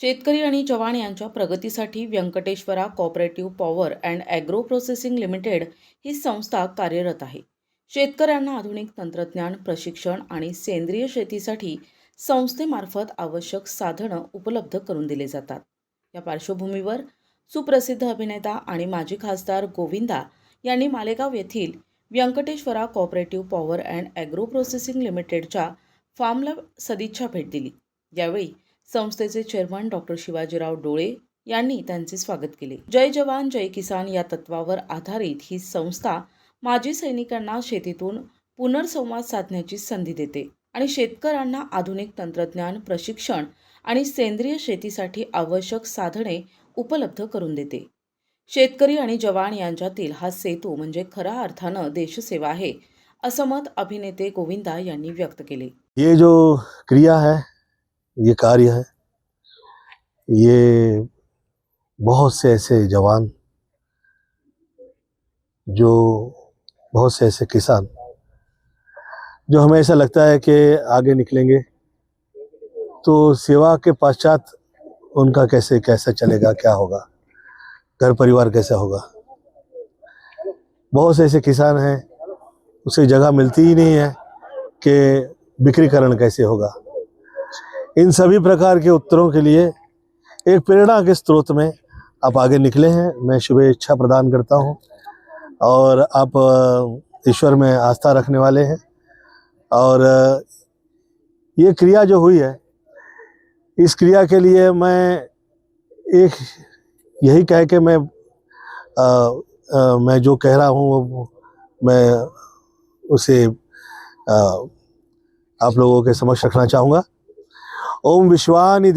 शेतकरी आणि जवान यांच्या प्रगतीसाठी Venkateshwara cooperative power and agro processing limited ही संस्था कार्यरत आहे. शेतकऱ्यांना आधुनिक तंत्रज्ञान, प्रशिक्षण आणि सेंद्रिय शेतीसाठी संस्थेमार्फत आवश्यक साधनं उपलब्ध करून दिले जातात. या पार्श्वभूमीवर सुप्रसिद्ध अभिनेता आणि माजी खासदार गोविंदा यांनी मालेगाव येथील Venkateshwara cooperative power and agro processing लिमिटेडच्या फार्मला सदिच्छा भेट दिली. यावेळी संस्थेचे चेअरमन डॉक्टर शिवाजीराव डोळे यांनी त्यांचे स्वागत केले. जय जवान जय किसान या तत्वावर आधारित ही संस्था माजी सैनिकांना शेतीतून पुनर्संवाद साधण्याची संधी देते आणि शेतकऱ्यांना आधुनिक तंत्रज्ञान, प्रशिक्षण आणि सेंद्रिय शेतीसाठी आवश्यक साधने उपलब्ध करून देते. शेतकरी आणि जवान यांच्यातील हा सेतू म्हणजे खऱ्या अर्थानं देशसेवा आहे, असं मत अभिनेते गोविंदा यांनी व्यक्त केले. ये जो क्रिया है, ये कार्य है, ये बहुत से ऐसे जवान, जो बहुत से ऐसे किसान जो हमें ऐसा लगता है कि आगे निकलेंगे तो सेवा के पश्चात उनका कैसा चलेगा, क्या होगा, घर परिवार कैसा होगा। बहुत से ऐसे किसान हैं, उसे जगह मिलती ही नहीं है कि बिक्रीकरण कैसे होगा। इन सभी प्रकार के उत्तरों के लिए एक प्रेरणा के स्रोत में आप आगे निकले हैं। मैं शुभेच्छा प्रदान करता हूं और आप ईश्वर में आस्था रखने वाले हैं और ये क्रिया जो हुई है, इस क्रिया के लिए मैं एक यही कह के मैं जो कह रहा हूँ मैं उसे आप लोगों के समक्ष रखना चाहूँगा। ओम विश्वानि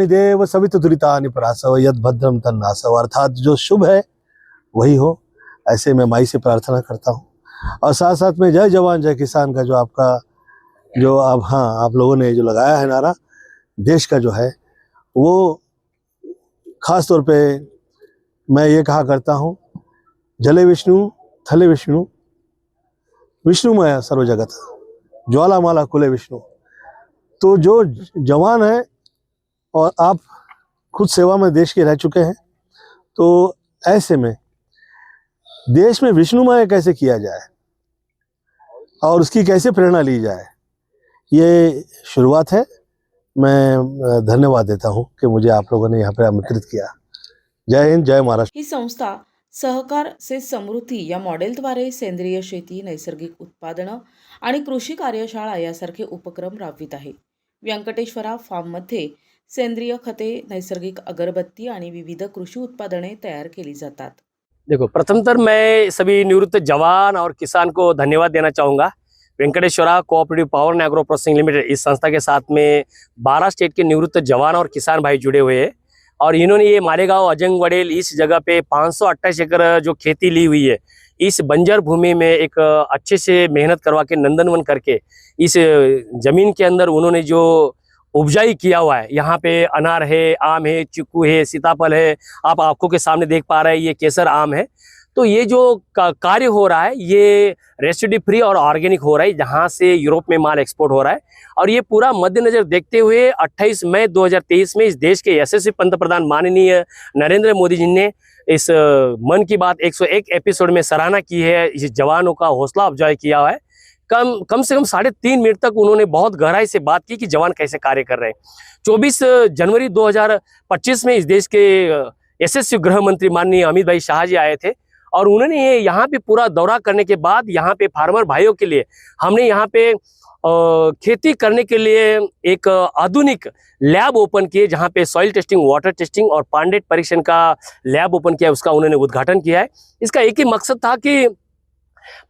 देव सवितुरितानि परासव यद भद्रम तन्नासव। अर्थात जो शुभ है वही हो, ऐसे मैं माई से प्रार्थना करता हूँ। और साथ साथ में जय जवान जय किसान का जो आपका जो आप लोगों ने जो लगाया है नारा देश का जो है, वो खास तौर पे मैं ये कहा करता हूँ, जले विष्णु थले विष्णु विष्णुमय सर्व जगत ज्वालामाला कुले विष्णु। तो जो जवान है और आप खुद सेवा में देश के रह चुके हैं, तो ऐसे में देश में विष्णुमय कैसे किया जाए और उसकी कैसे प्रेरणा ली जाए, ये शुरुआत है। मैं धन्यवाद देता हूं कि मुझे आप लोगों ने यहाँ पर आमंत्रित किया। जय हिंद, जय महाराष्ट्र। ही संस्था सहकार से समृद्धी या मॉडेलद्वारे सेंद्रिय शेती, नैसर्गिक उत्पादनं आणि कृषी कार्यशाळा यासारखे उपक्रम राबवित आहे. व्यंकटेश्वरा फार्ममध्ये सेंद्रिय खते, नैसर्गिक अगरबत्ती आणि विविध कृषी उत्पादने तयार केली जातात. देखो, प्रथमतर मैं सभी निवृत्त जवान और किसान को धन्यवाद देना चाहूँगा। Venkateshwara cooperative power and agro processing limited इस संस्था के साथ में 12 स्टेट के निवृत्त जवान और किसान भाई जुड़े हुए हैं और इन्होंने ये मालेगांव अजंग वडेल इस जगह पे 528 एकड़ जो खेती ली हुई है, इस बंजर भूमि में एक अच्छे से मेहनत करवा के नंदनवन करके इस जमीन के अंदर उन्होंने जो उपजाई किया हुआ है, यहाँ पे अनार है, आम है, चीकू है, सीताफल है, आप आंखों के सामने देख पा रहे हैं ये केसर आम है। तो ये जो कार्य हो रहा है ये रेसिड्यू फ्री और ऑर्गेनिक हो रहा है, जहाँ से यूरोप में माल एक्सपोर्ट हो रहा है और ये पूरा मद्देनजर देखते हुए 28 मई 2023 में इस देश के यशस्वी पंतप्रधान माननीय नरेंद्र मोदी जी ने इस मन की बात 101 एपिसोड में सराहना की है। इस जवानों का हौसला अफजाई किया हुआ है। कम से कम 3.5 मिनट तक उन्होंने बहुत गहराई से बात की कि जवान कैसे कार्य कर रहे हैं। 24 जनवरी 2025 में इस देश के यशस्वी गृह मंत्री माननीय अमित भाई शाह जी आए थे और उन्होंने ये यहाँ पे पूरा दौरा करने के बाद यहाँ पे फार्मर भाइयों के लिए हमने यहाँ पे खेती करने के लिए एक आधुनिक लैब ओपन किए, जहाँ पे सॉइल टेस्टिंग, वाटर टेस्टिंग और पांडेट परीक्षण का लैब ओपन किया, उसका उन्होंने उद्घाटन किया है। इसका एक ही मकसद था कि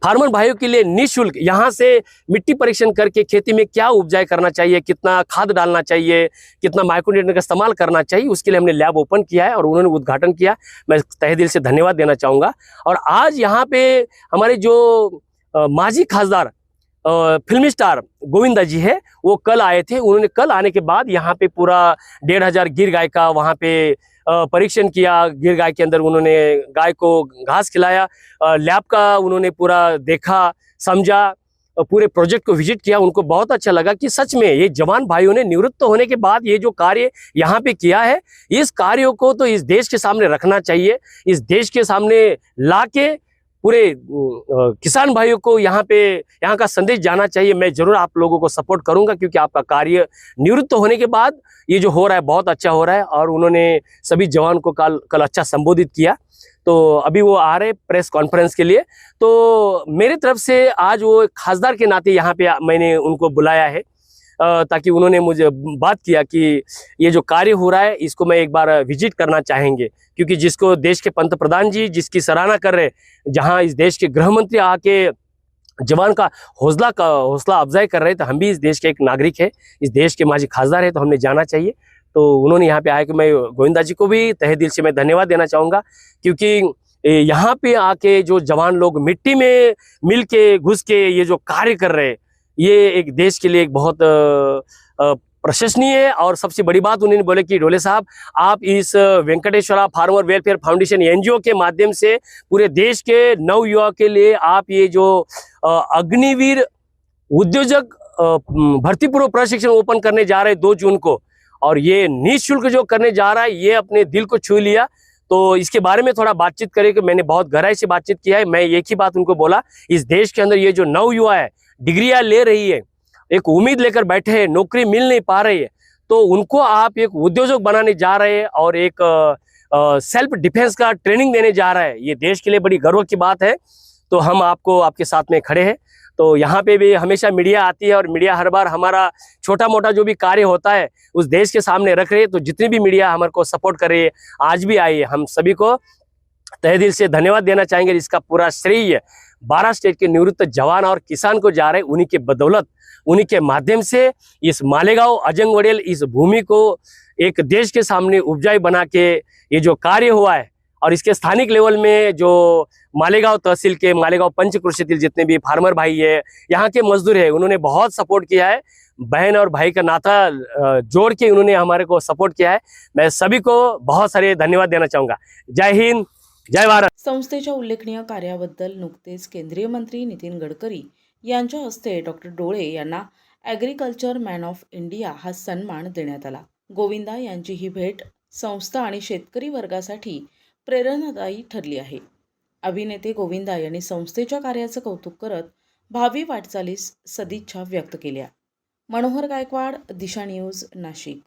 फार्मर भाइयों के लिए निःशुल्क यहाँ से मिट्टी परीक्षण करके खेती में क्या उपजाई करना चाहिए, कितना खाद डालना चाहिए, कितना माइक्रोन्यूट्रिएंट का इस्तेमाल करना चाहिए, उसके लिए हमने लैब ओपन किया है और उन्होंने उद्घाटन किया। मैं तहे दिल से धन्यवाद देना चाहूँगा। और आज यहाँ पे हमारे जो माजी खासदार फिल्मी स्टार गोविंदा जी है, वो कल आए थे। उन्होंने कल आने के बाद यहाँ पे पूरा 1500 गिर गाय का वहाँ पे परीक्षण किया। गिर गाय के अंदर उन्होंने गाय को घास खिलाया, लैब का उन्होंने पूरा देखा, समझा पूरे प्रोजेक्ट को विजिट किया, उनको बहुत अच्छा लगा कि सच में ये जवान भाइयों ने निवृत्त होने के बाद ये जो कार्य यहाँ पे किया है, इस कार्यों को तो इस देश के सामने रखना चाहिए, इस देश के सामने लाके पूरे किसान भाइयों को यहाँ का संदेश जाना चाहिए। मैं जरूर आप लोगों को सपोर्ट करूंगा, क्योंकि आपका कार्य निवृत्त होने के बाद ये जो हो रहा है बहुत अच्छा हो रहा है। और उन्होंने सभी जवान को कल अच्छा संबोधित किया, तो अभी वो आ रहे प्रेस कॉन्फ्रेंस के लिए। तो मेरी तरफ से आज वो खासदार के नाते यहाँ पे मैंने उनको बुलाया है, ताकि उन्होंने मुझे बात किया कि ये जो कार्य हो रहा है इसको मैं एक बार विजिट करना चाहेंगे, क्योंकि जिसको देश के पंत प्रधान जी जिसकी सराहना कर रहे, जहां इस देश के गृह मंत्री आके जवान का हौसला अफजाई कर रहे, तो हम भी इस देश के एक नागरिक है, इस देश के माजी खासदार है, तो हमने जाना चाहिए। तो उन्होंने यहाँ पे आया कि मैं गोविंदा जी को भी तहे दिल से मैं धन्यवाद देना चाहूँगा, क्योंकि यहाँ पे आके जो जवान लोग मिट्टी में मिल के घुस के ये जो कार्य कर रहे, ये एक देश के लिए एक बहुत प्रशंसनीय है। और सबसे बड़ी बात उन्होंने बोले कि ढोले साहब, आप इस Venkateshwara farmer welfare foundation NGO के माध्यम से पूरे देश के नव युवा के लिए आप ये जो अग्निवीर उद्योजक भर्ती पूर्व प्रशिक्षण ओपन करने जा रहे हैं 2 जून को, और ये निःशुल्क जो करने जा रहा है, ये अपने दिल को छू लिया। तो इसके बारे में थोड़ा बातचीत करें कि मैंने बहुत गहराई से बातचीत किया है। मैं एक ही बात उनको बोला, इस देश के अंदर ये जो नव युवा है, डिग्रियां ले रही है, एक उम्मीद लेकर बैठे हैं, नौकरी मिल नहीं पा रही है, तो उनको आप एक उद्योजक बनाने जा रहे हैं और एक सेल्फ डिफेंस का ट्रेनिंग देने जा रहा है। ये देश के लिए बड़ी गर्व की बात है। तो हम आपके साथ में खड़े हैं। तो यहाँ पे भी हमेशा मीडिया आती है, और मीडिया हर बार हमारा छोटा मोटा जो भी कार्य होता है उस देश के सामने रख रहे हैं। तो जितनी भी मीडिया हमारे को सपोर्ट कर रही है, आज भी आई है, हम सभी को तहे दिल से धन्यवाद देना चाहेंगे। इसका पूरा श्रेय 12 स्टेट के निवृत्त जवान और किसान को जा रहे हैं। उन्हीं के बदौलत, उन्हीं के माध्यम से इस मालेगांव अजंग वडेल इस भूमि को एक देश के सामने उपजाऊ बना के ये जो कार्य हुआ है, और इसके स्थानिक लेवल में जो मालेगांव तहसील के, मालेगांव पंचक्रोशीतील जितने भी फार्मर भाई है, यहाँ के मजदूर है, उन्होंने बहुत सपोर्ट किया है। बहन और भाई का नाता जोड़ के उन्होंने हमारे को सपोर्ट किया है। मैं सभी को बहुत सारे धन्यवाद देना चाहूँगा। जय हिंद, जय भारत। संस्थेच्या उल्लेखनीय कार्याबद्दल नुकतेच केंद्रीय मंत्री नितीन गडकरी यांच्या हस्ते डॉक्टर डोळे यांना ॲग्रिकल्चर मॅन ऑफ इंडिया हा सन्मान देण्यात आला। गोविंदा यांची ही भेट संस्था आणि शेतकरी वर्गासाठी प्रेरणादायी ठरली आहे। अभिनेते गोविंदा यांनी संस्थेच्या कार्याचं कौतुक करत भावी वाटचालीस सदिच्छा व्यक्त केल्या। मनोहर गायकवाड, दिशा न्यूज, नाशिक।